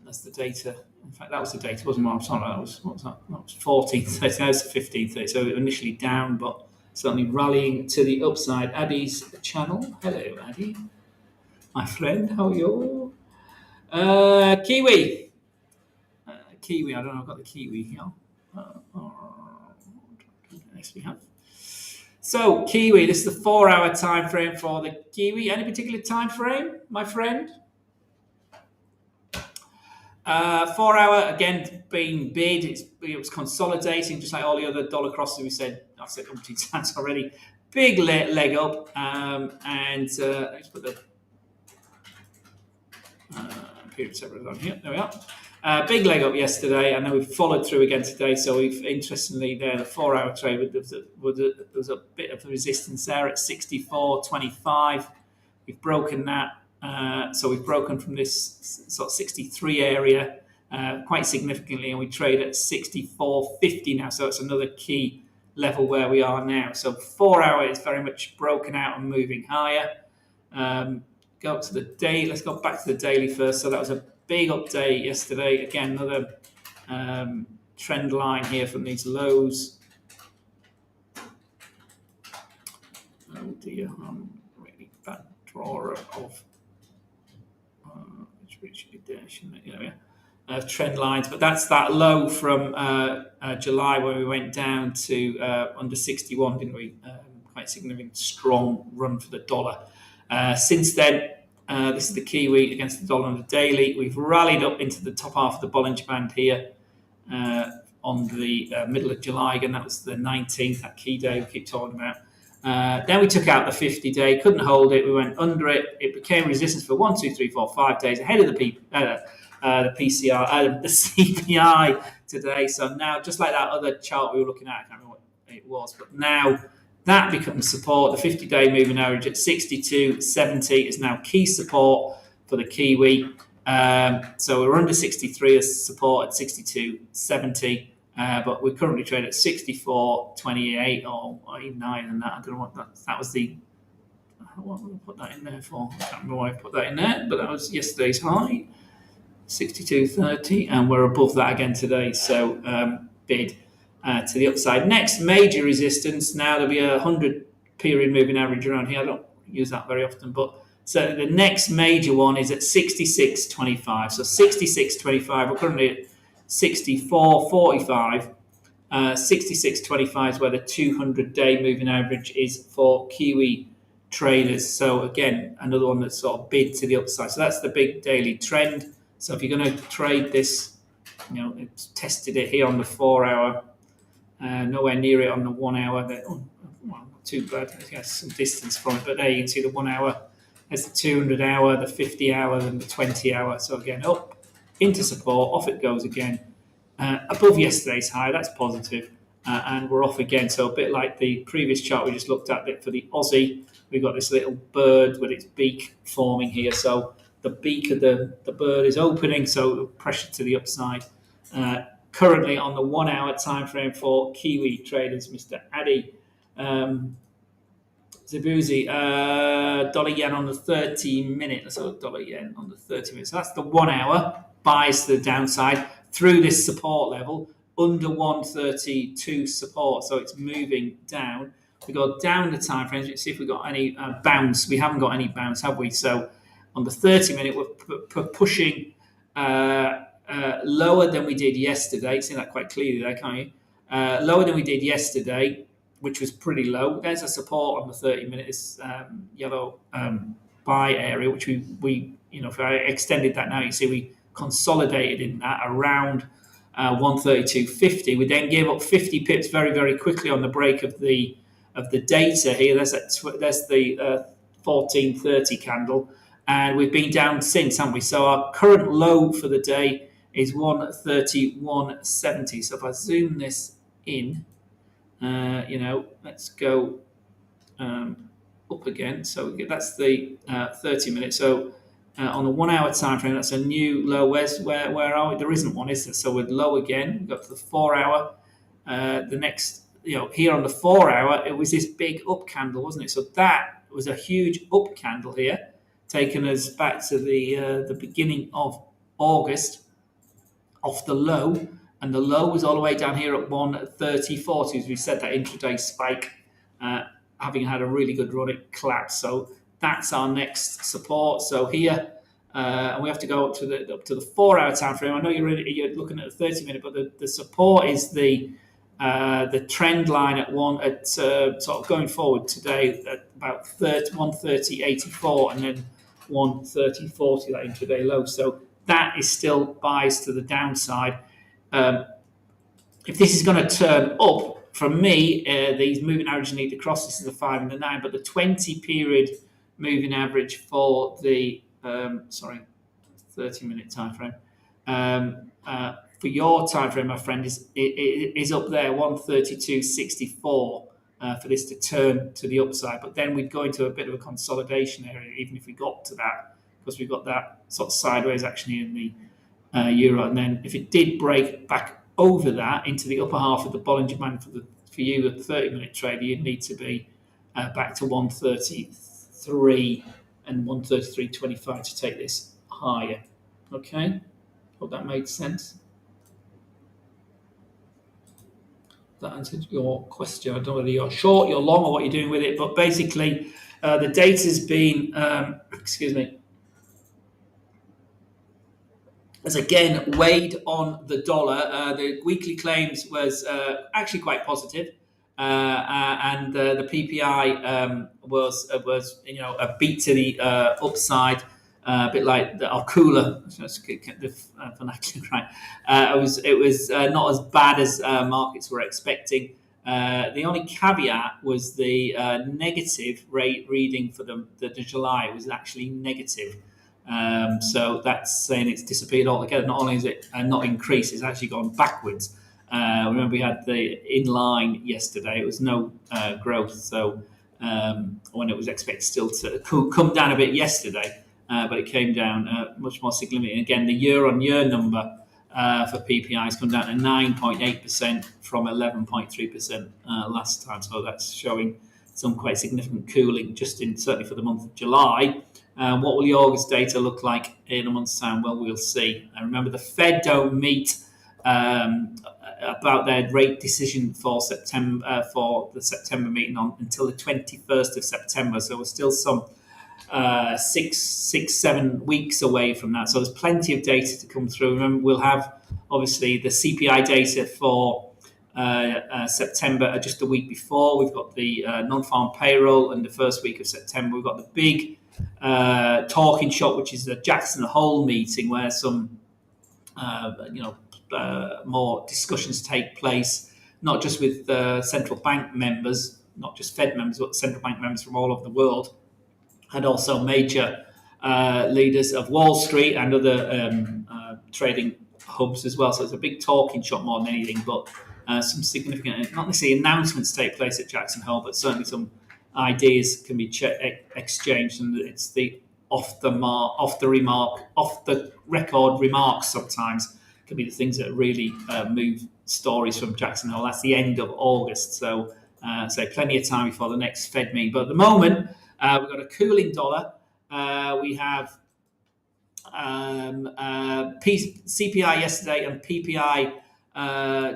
That's the data. In fact, that was the data, wasn't it? I'm sorry, that was what was that? That was 14.30. That was 15.30. So initially down, but certainly rallying to the upside. Addy's channel. Hello, Addy, my friend. How are you? Kiwi. Kiwi. I don't know. I've got the Kiwi here. Next we have. So Kiwi, this is the 4-hour time frame for the Kiwi. Any particular time frame, my friend? 4-hour again being bid. It was consolidating, just like all the other dollar crosses we said. I've said umpteen times already. Big leg up, and let's put the period separate on here. There we are. Big leg up yesterday, and then we've followed through again today. So we've interestingly there the 4-hour trade there was a bit of resistance there at 64.25. We've broken that. So we've broken from this sort of 63 area quite significantly, and we trade at 64.50 now. So it's another key level where we are now. So 4-hour is very much broken out and moving higher. Go up to the day. Let's go back to the daily first. So that was a big update yesterday. Again, another trend line here from these lows. Oh dear, I'm really bad drawer of trend lines, but that's that low from July where we went down to under 61, didn't we? Quite significant, strong run for the dollar. Since then, this is the Kiwi against the dollar on the daily. We've rallied up into the top half of the Bollinger Band here on the middle of July. Again, that was the 19th, that key day we keep talking about. Then we took out the 50-day, couldn't hold it. We went under it. It became resistance for 1, 2, 3, 4, 5 days ahead of the PCR, the CPI today. So now, just like that other chart we were looking at, I can't remember what it was, but now that becomes support. The 50-day moving average at 62.70 is now key support for the Kiwi. So we're under 63 as support at 62.70. But we're currently trading at 64.28 or even higher than that. I don't know what that was the. What did I put that in there for? I can't remember why I put that in there, but that was yesterday's high, 62.30, and we're above that again today. So bid to the upside. Next major resistance. Now there'll be a 100 period moving average around here. I don't use that very often, but so the next major one is at 66.25. So 66.25. We're currently at 64.45. 66.25 is where the 200-day moving average is for Kiwi traders. So again, another one that's sort of bid to the upside. So that's the big daily trend. So if you're going to trade this, it's tested it here on the 4-hour, nowhere near it on the 1-hour. Well, not too bad. I guess some distance from it, but there you can see the 1-hour. There's the 200-hour, the 50-hour, and the 20-hour. So again, up into support, off it goes again. Above yesterday's high, that's positive, and we're off again. So a bit like the previous chart we just looked at for the Aussie, we've got this little bird with its beak forming here. So the beak of the bird is opening, so pressure to the upside. Currently on the 1-hour time frame for Kiwi traders, Mr. Addy. Zabuzi, dollar yen on the 30-minute. Let's look dollar yen on the 30 minutes. So that's the 1-hour buys to the downside through this support level under 132 support. So it's moving down. We go down the time frames. Let's see if we've got any bounce. We haven't got any bounce, have we? So on the 30-minute, we're pushing lower than we did yesterday. See that quite clearly there, can't you? Lower than we did yesterday, which was pretty low. There's a support on the 30-minute, this yellow buy area, which we if I extended that now, you see we consolidated in that around 132.50. We then gave up 50 pips very, very quickly on the break of the data here. There's the 1430 candle, and we've been down since, haven't we? So our current low for the day is 131.70. So if I zoom this in, let's go up again. So that's the 30-minute. So on the 1-hour time frame, that's a new low. Where are we? There isn't one, is there? So we're low again. We got to the 4-hour. The next here on the 4 hour, it was this big up candle, wasn't it? So that was a huge up candle here, taking us back to the beginning of August off the low, and the low was all the way down here at 130.40, as we said, that intraday spike, having had a really good run, it collapsed. So that's our next support. So here, and we have to go up to the 4 hour time frame. I know you're looking at the 30 minute, but the support is the trend line at sort of going forward today at about 130.84, and then 130.40, that intraday low. So that is still biased to the downside. If this is going to turn up, from me, these moving averages need to cross. This is the 5 and the 9, but the 20 period moving average for the 30-minute time frame for your time frame, my friend, is up there, 132.64 for this to turn to the upside. But then we'd go into a bit of a consolidation area, even if we got to that, because we've got that sort of sideways action in the euro. And then if it did break back over that into the upper half of the Bollinger Band for you at the 30-minute trade, you'd need to be back to 133 and 133.25 to take this higher. Okay, hope that made sense. That answered your question. I don't know whether you're short, you're long, or what you're doing with it, but basically the data's been, has again weighed on the dollar. The weekly claims was actually quite positive, and the PPI was a beat to the upside, a bit like the cooler. Let's get the vernacular right. It was not as bad as markets were expecting. The only caveat was the negative rate reading for the July was actually negative. So that's saying it's disappeared altogether. Not only is it not increased, it's actually gone backwards. Remember, we had the inline yesterday. It was no growth. So when it was expected still to come down a bit yesterday, but it came down much more significantly. Again, the year-on-year number for PPI has come down to 9.8% from 11.3% last time. So that's showing some quite significant cooling, certainly for the month of July. What will the August data look like in a month's time? Well, we'll see. And remember, the Fed don't meet about their rate decision for September for the September meeting until the 21st of September. So we're still some 7 weeks away from that. So there's plenty of data to come through. Remember, we'll have obviously the CPI data for September just a week before. We've got the non-farm payroll in the first week of September. We've got the big talking shop, which is the Jackson Hole meeting, where some more discussions take place, not just with central bank members, not just Fed members, but central bank members from all over the world, and also major leaders of Wall Street and other trading hubs as well. So it's a big talking shop more than anything, but some significant, not necessarily announcements take place at Jackson Hole, but certainly some ideas can be exchanged, and it's the off the record remarks sometimes can be the things that really move stories from Jackson Hole. That's the end of August, so plenty of time before the next Fed meeting. But at the moment, we've got a cooling dollar. We have CPI yesterday and PPI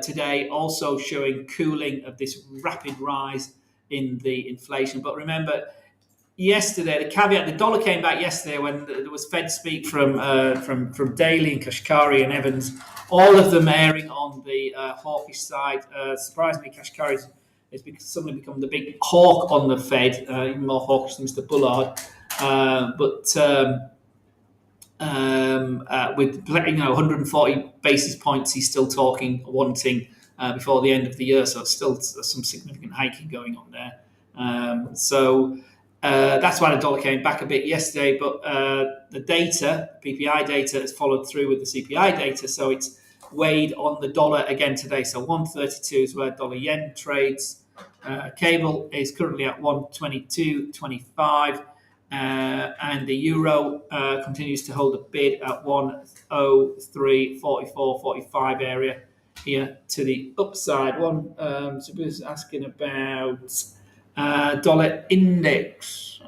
today also showing cooling of this rapid rise in the inflation. But remember, yesterday, the caveat, the dollar came back yesterday when there was Fed speak from Daly and Kashkari and Evans, all of them erring on the hawkish side. Surprisingly, Kashkari has suddenly become the big hawk on the Fed, even more hawkish than Mr. Bullard. With 140 basis points, he's still wanting before the end of the year. So it's still some significant hiking going on there. That's why the dollar came back a bit yesterday. But the data, PPI data, has followed through with the CPI data. So it's weighed on the dollar again today. So 132 is where dollar yen trades. Cable is currently at 122.25. And the euro continues to hold a bid at 103.44, 45 area. here to the upside. One was asking about dollar index.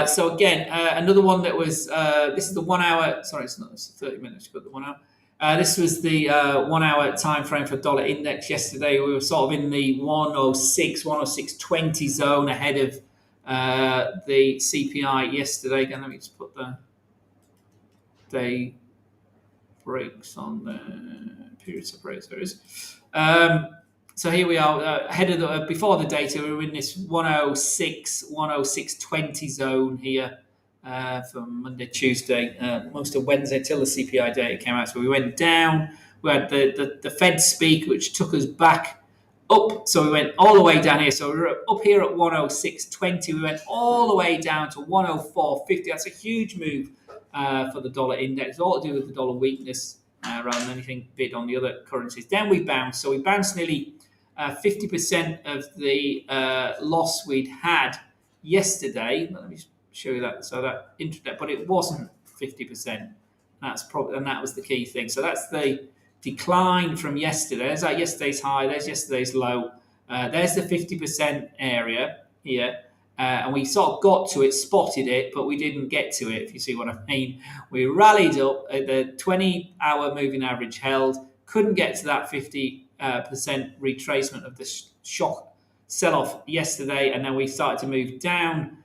So again, another one that was this is the 1 hour. Sorry, it's not. It's 30 minutes, but the 1 hour. This was the 1 hour time frame for dollar index yesterday. We were sort of in the 106, 106.20 zone ahead of the CPI yesterday. Again, let me just put the day breaks on the period separator. There is. So here we are ahead of the before the data. We were in this 106, 106.20 zone here from Monday, Tuesday, most of Wednesday till the CPI data came out. So we went down. We had the Fed speak, which took us back up. So we went all the way down here. So we were up here at 106.20. We went all the way down to 104.50. That's a huge move for the dollar index. All to do with the dollar weakness rather than anything big on the other currencies. Then we bounced. So we bounced nearly 50% of the loss we'd had yesterday. Let me show you that. So that intraday, but it wasn't 50%. And that was the key thing. So that's the decline from yesterday. There's like yesterday's high. There's yesterday's low. There's the 50% area here. And we sort of got to it, spotted it, but we didn't get to it, if you see what I mean. We rallied up, the 20-hour moving average held, couldn't get to that 50% retracement of the shock sell-off yesterday, and then we started to move down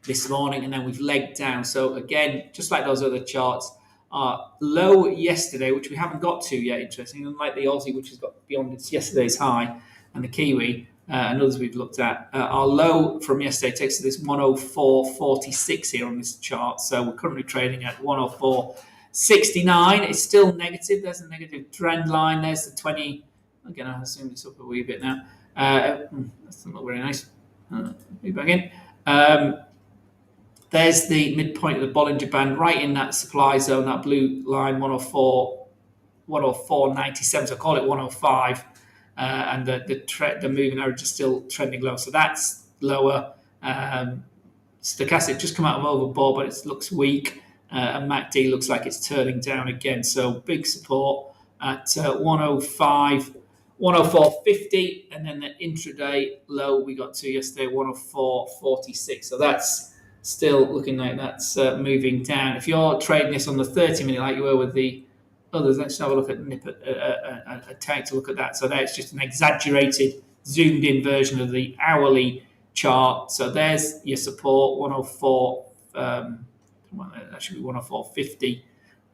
this morning, and then we've legged down. So again, just like those other charts, our low yesterday, which we haven't got to yet, interesting, unlike the Aussie, which has got beyond its yesterday's high, and the Kiwi, and others we've looked at. Our low from yesterday takes to this 104.46 here on this chart. So we're currently trading at 104.69. It's still negative. There's a negative trend line. There's the 20. Again, I assume it's up a wee bit now. That's not very nice. Move back in. There's the midpoint of the Bollinger Band right in that supply zone, that blue line, 104.97. So I call it 105. And the moving average is still trending low. So that's lower. Stochastic just come out of overbought, but it looks weak. And MACD looks like it's turning down again. So big support at 105, 104.50. And then the intraday low we got to yesterday, 104.46. So that's still looking like that's moving down. If you're trading this on the 30-minute like you were with the others, let's have a look at a take to look at that. So there's just an exaggerated, zoomed in version of the hourly chart. So there's your support, 104, that should be 104.50.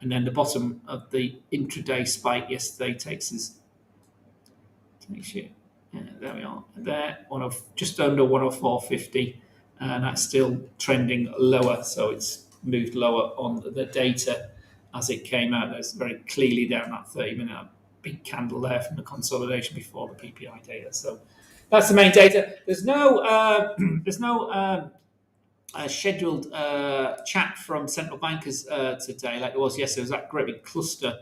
And then the bottom of the intraday spike yesterday takes you, there we are, there, just under 104.50. And that's still trending lower. So it's moved lower on the data as it came out. There's very clearly down that 30-minute, big candle there from the consolidation before the PPI data. So that's the main data. There's no scheduled chat from central bankers today like there was yesterday. There was that great big cluster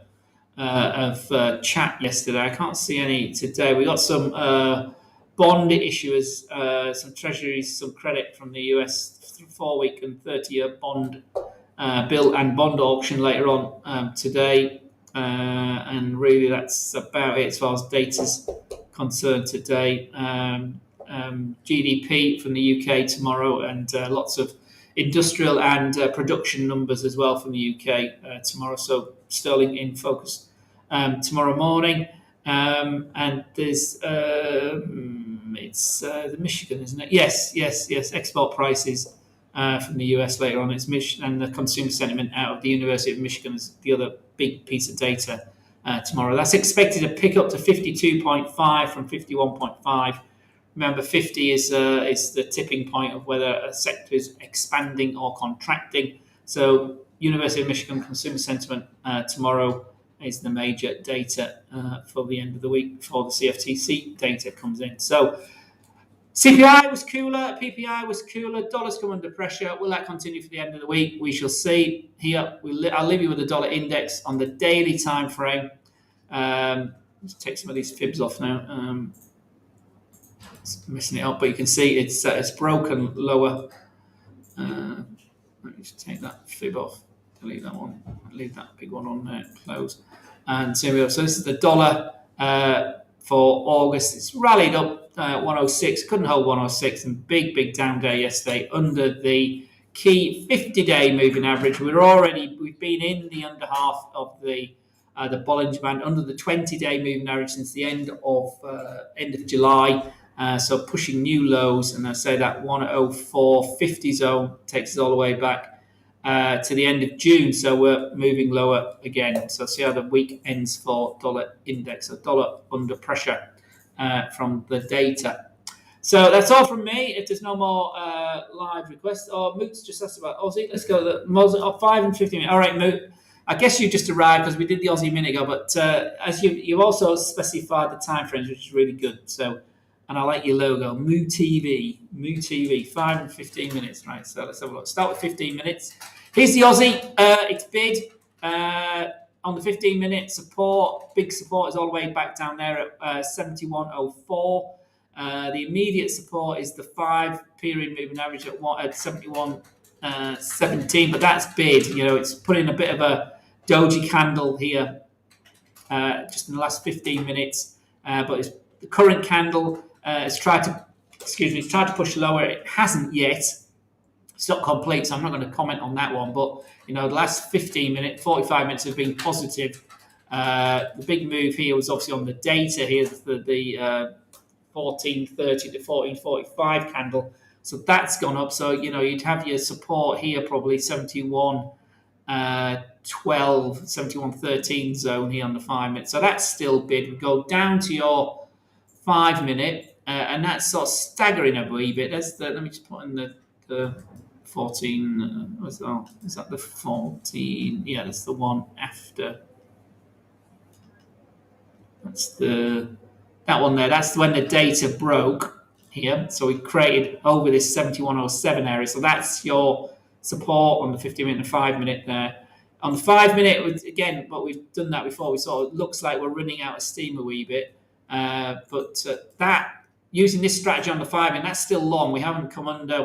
of chat yesterday. I can't see any today. We got some bond issuers, some treasuries, some credit from the US 4-week and 30-year bond bill and bond auction later on today, and really that's about it as far as data's concerned today. GDP from the UK tomorrow, and lots of industrial and production numbers as well from the UK tomorrow. So sterling in focus tomorrow morning, and there's it's the Michigan, isn't it? Yes. Export prices from the US later on. It's and the consumer sentiment out of the University of Michigan is the other big piece of data tomorrow. That's expected to pick up to 52.5 from 51.5. Remember, 50 is the tipping point of whether a sector is expanding or contracting. So University of Michigan consumer sentiment tomorrow is the major data for the end of the week before the CFTC data comes in. So CPI was cooler, PPI was cooler, dollars come under pressure. Will that continue for the end of the week? We shall see. Here, I'll leave you with the dollar index on the daily time frame. Let's take some of these fibs off now. It's messing it up, but you can see it's broken lower. Let me just take that fib off. delete that one. Leave that big one on there. Close. And so this is the dollar for August. It's rallied up 106. Couldn't hold 106, and big down day yesterday under the key 50-day moving average. We've been in the under half of the Bollinger Band, under the 20-day moving average since the end of July. So pushing new lows, and I say that 104.50 zone takes us all the way back to the end of June. So we're moving lower again. So see how the week ends for dollar index. So dollar under pressure from the data. So that's all from me. If there's no more live requests, Moot's just asked about Aussie. Let's go to the 5 and 15 minutes. All right, Moot. I guess you just arrived because we did the Aussie a minute ago, but as you also specified the time frames, which is really good. So, and I like your logo, Moo TV, 5 and 15 minutes. Right, so let's have a look. Start with 15 minutes. Here's the Aussie. It's bid on the 15-minute support. Big support is all the way back down there at 71.04. The immediate support is the 5-period moving average at 71.17, but that's bid. It's put in a bit of a doji candle here just in the last 15 minutes. But the current candle has tried to push lower. It hasn't yet. It's not complete, so I'm not going to comment on that one. But the last 45 minutes have been positive. The big move here was obviously on the data here, the 1430 to 1445 candle. So that's gone up. So you'd have your support here probably 71.12, 71.13 zone here on the 5-minute. So that's still bid. We go down to your 5-minute, and that's sort of staggering a wee bit. Let me just put in the 14. Is that the 14? Yeah, that's the one after. That's that one there. That's when the data broke here. So we created over this 71.07 area. So that's your support on the 50-minute and 5-minute there. On the 5-minute, again, but we've done that before. We sort of looks like we're running out of steam a wee bit. But that using this strategy on the 5-minute, that's still long. We haven't come under.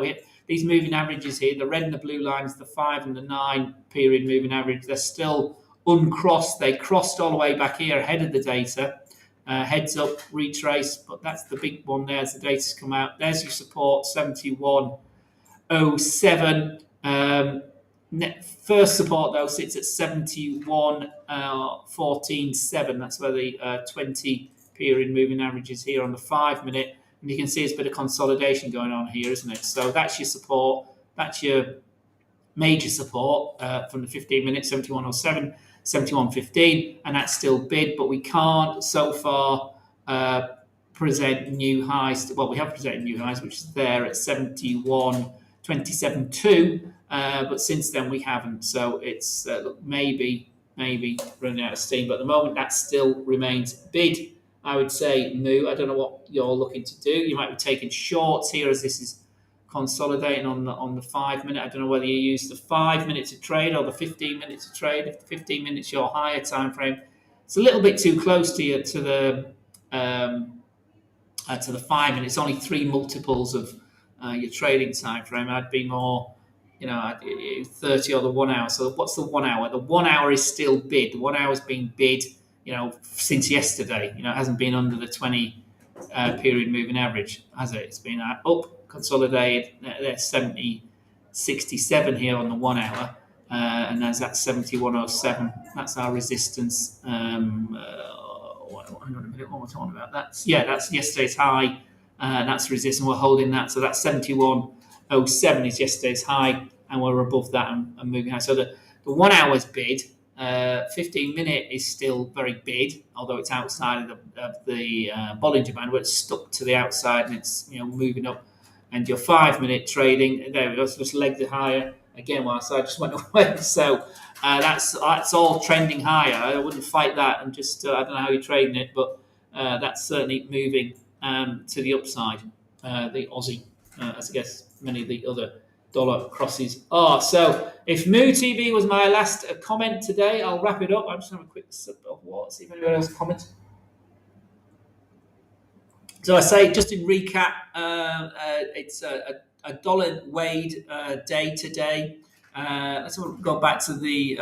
These moving averages here, the red and the blue lines, the 5 and the 9-period moving average, they're still uncrossed. They crossed all the way back here ahead of the data. Heads up, retrace, but that's the big one there as the data's come out. There's your support, 71.07. First support, though, sits at 71.14.7. That's where the 20-period moving average is here on the 5-minute. And you can see there's a bit of consolidation going on here, isn't it? So that's your support. That's your major support from the 15-minute, 71.07, 71.15, and that's still bid. But we can't so far present new highs. Well, we have presented new highs, which is there at 71.27.2. But since then we haven't. So it's maybe running out of steam. But at the moment, that still remains bid. I would say, Moo, I don't know what you're looking to do. You might be taking shorts here as this is consolidating on the 5-minute. I don't know whether you use the 5-minute to trade or the 15-minute to trade. If the 15 minutes your higher time frame, it's a little bit too close to you to the 5-minute. It's only 3 multiples of your trading time frame. I'd be more, 30 or the 1 hour. So what's the 1 hour? The 1 hour is still bid. The 1 hour's been bid, since yesterday. It hasn't been under the 20 period moving average, has it? It's been up, consolidated. There's 70.67 here on the 1 hour, and there's that 71.07. That's our resistance. Hang on a minute, what am I talking about? That's yesterday's high. That's resistance. We're holding that. So that's 71.07 is yesterday's high, and we're above that and moving high. So the 1 hour's bid. 15-minute is still very bid, although it's outside of the Bollinger Band, where it's stuck to the outside and it's moving up. And your 5-minute trading, there we go, so just legged it higher again. Whilst I just went away, so that's all trending higher. I wouldn't fight that, and just I don't know how you're trading it, but that's certainly moving to the upside. The Aussie, as I guess many of the other dollar crosses are. So if Moo TV was my last comment today, I'll wrap it up. I'm just going to have a quick sip of water, see if anyone else comments. So I say, just in recap, it's a dollar weighed day today. Let's go back to the.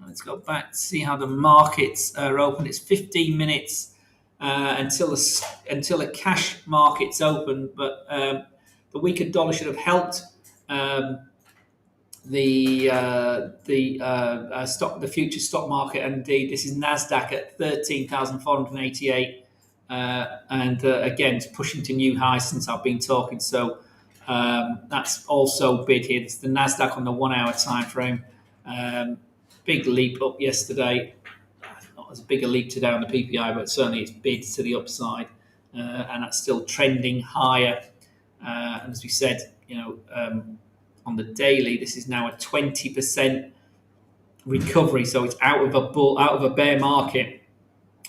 Let's go back to see how the markets are open. It's 15 minutes until the cash market's open, but the weaker dollar should have helped the future stock market. And indeed, this is Nasdaq at 13,488, and again, it's pushing to new highs since I've been talking. So that's also bid here. It's the Nasdaq on the 1 hour time frame. Big leap up yesterday. Not as big a leap today on the PPI, but certainly it's bid to the upside, and that's still trending higher. And as we said, on the daily, this is now a 20% recovery. So it's out of a bear market.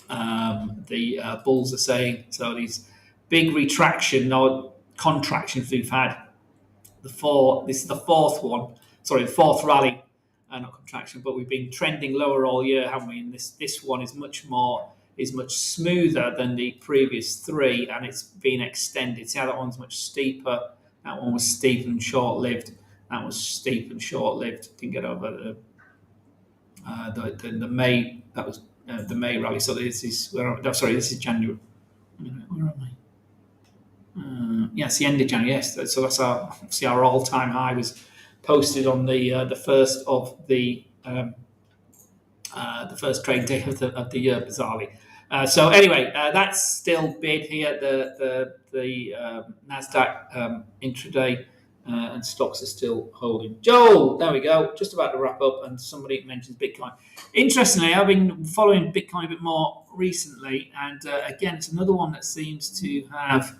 The bulls are saying so. These big retraction or contractions we've had. This is the fourth one. Sorry, the fourth rally. Not contraction, but we've been trending lower all year, haven't we? And this one is much smoother than the previous three, and it's been extended. See how that one's much steeper? That one was steep and short-lived. That was steep and short-lived. Didn't get over the May. That was the May rally. So this is this is January. Where am I? Yes, the end of January. Yes, so that's our all-time high was posted on the first of the first trade day of the year, bizarrely. So anyway, that's still bid here. The Nasdaq intraday and stocks are still holding. Joel, there we go. Just about to wrap up, and somebody mentions Bitcoin. Interestingly, I've been following Bitcoin a bit more recently, and again, it's another one that seems to have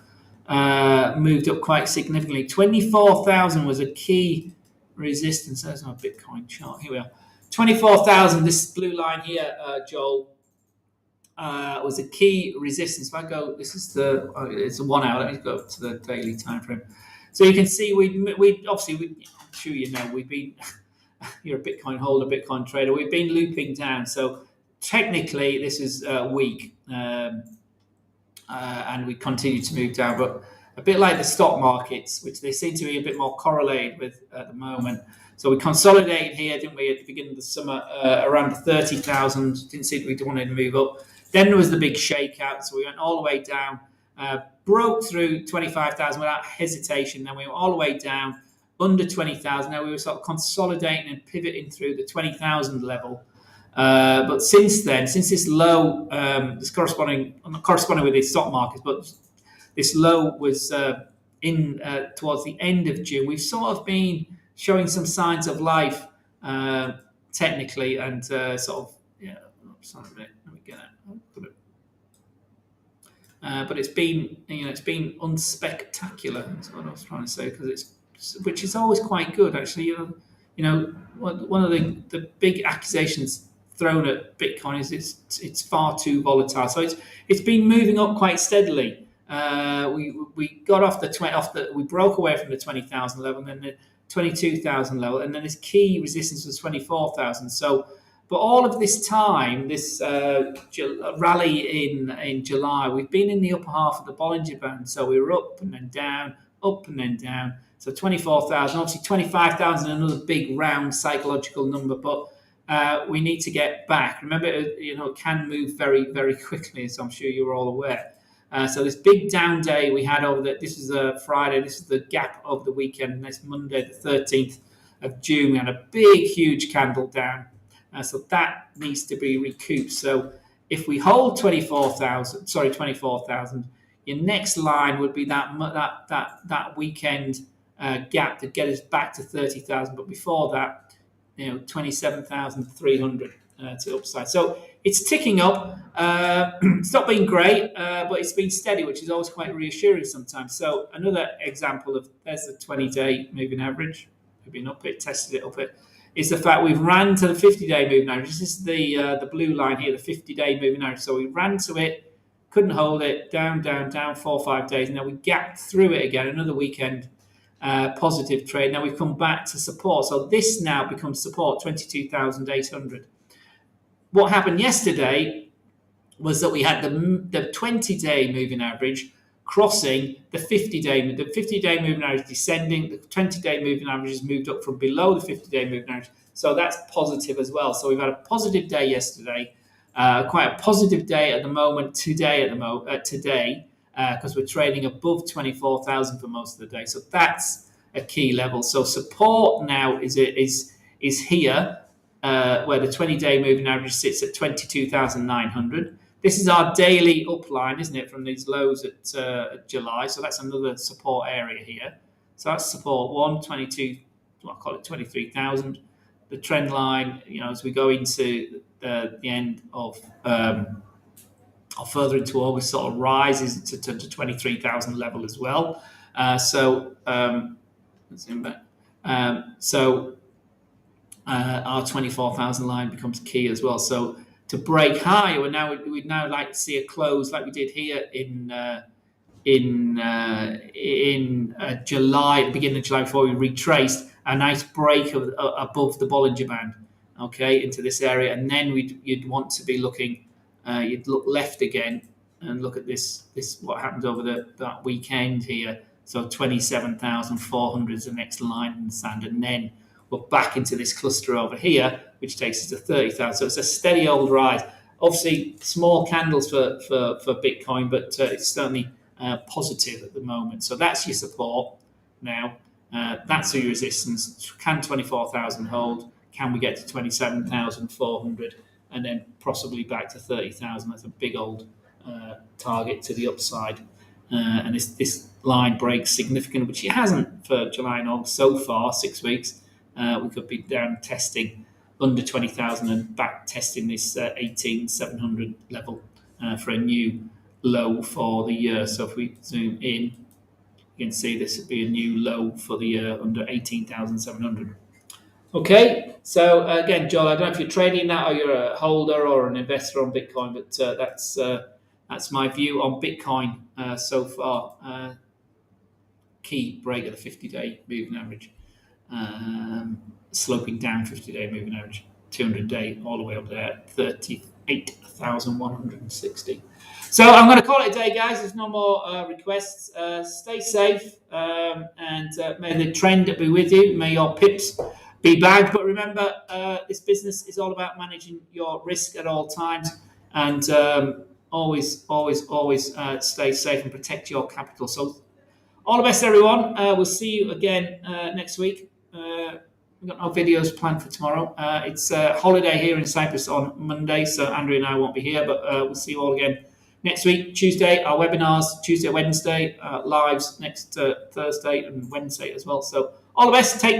moved up quite significantly. 24,000 was a key resistance. There's my Bitcoin chart. Here we are. 24,000. This blue line here, Joel, was a key resistance. If I go, it's a 1 hour. Let me go to the daily time frame. So you can see we obviously I'm sure we've been. You're a Bitcoin holder, Bitcoin trader. We've been looping down. So technically, this is weak, and we continue to move down, but a bit like the stock markets, which they seem to be a bit more correlated with at the moment. So we consolidated here, didn't we, at the beginning of the summer, around 30,000. Didn't seem we wanted to move up. Then there was the big shakeout, so we went all the way down, broke through 25,000 without hesitation. Then we went all the way down under 20,000. Now we were sort of consolidating and pivoting through the 20,000 level. But since then, since this low, this corresponding with the stock markets, but this low was towards the end of June. We've sort of been showing some signs of life technically, and sort of sorry a minute, let me get it. But it's been unspectacular. That's what I was trying to say, which is always quite good actually. One of the big accusations thrown at Bitcoin is it's far too volatile. So it's been moving up quite steadily. We got we broke away from the 20,000 level, and then the 22,000 level, and then this key resistance was 24,000. So, but all of this time, this rally in July, we've been in the upper half of the Bollinger Band. So we were up and then down, up and then down. So 24,000, obviously 25,000, another big round psychological number, but we need to get back. Remember, it can move very, very quickly, as I'm sure you're all aware. So this big down day we had this is Friday, this is the gap of the weekend, and this Monday, the 13th of June, we had a big, huge candle down. So that needs to be recouped. So if we hold 24,000, your next line would be that weekend gap to get us back to 30,000. But before that, 27,300 to upside. So it's ticking up. It's not been great, but it's been steady, which is always quite reassuring sometimes. So another example of there's the 20-day moving average. We've been up it, tested it up it. Is the fact we've ran to the 50-day moving average. This is the blue line here, the 50-day moving average. So we ran to it, couldn't hold it, down 4 or 5 days. And now we gapped through it again, another weekend positive trade. Now we've come back to support. So this now becomes support, 22,800. What happened yesterday was that we had the 20-day moving average crossing the 50-day. The 50-day moving average descending. The 20-day moving average has moved up from below the 50-day moving average. So that's positive as well. So we've had a positive day yesterday, quite a positive day at the moment today. Because we're trading above 24,000 for most of the day. So that's a key level. So support now is here, where the 20-day moving average sits at 22,900. This is our daily upline, isn't it, from these lows at July? So that's another support area here. So that's support 122. I'll call it 23,000. The trend line, as we go into the end of or further into August, sort of rises to 23,000 level as well. Let's zoom back. Our 24,000 line becomes key as well. So to break higher, we'd now like to see a close like we did here in July, the beginning of July, before we retraced, a nice break above the Bollinger Band, okay, into this area, and then you'd want to be looking. You'd look left again and look at this what happened over that weekend here. So 27,400 is the next line in the sand, and then we're back into this cluster over here, which takes us to 30,000. So it's a steady old rise. Obviously, small candles for Bitcoin, but it's certainly positive at the moment. So that's your support now. That's your resistance. Can 24,000 hold? Can we get to 27,400? And then possibly back to 30,000. That's a big old target to the upside. And this line breaks significant, which it hasn't for July and August so far, 6 weeks. We could be down testing under 20,000 and back testing this 18,700 level for a new low for the year. So if we zoom in, you can see this would be a new low for the year under 18,700. Okay, so again, Joel, I don't know if you're trading that or you're a holder or an investor on Bitcoin, but that's my view on Bitcoin so far. Key break of the 50-day moving average, sloping down 50-day moving average, 200-day all the way up there, 38,160. So I'm going to call it a day, guys. There's no more requests. Stay safe, and may the trend be with you. May your pips be bagged. But remember, this business is all about managing your risk at all times, and always stay safe and protect your capital. So all the best, everyone. We'll see you again next week. We've got no videos planned for tomorrow. It's a holiday here in Cyprus on Monday, so Andrew and I won't be here, but we'll see you all again next week. Tuesday, our webinars, Tuesday, Wednesday, lives next Thursday and Wednesday as well. So all the best. Take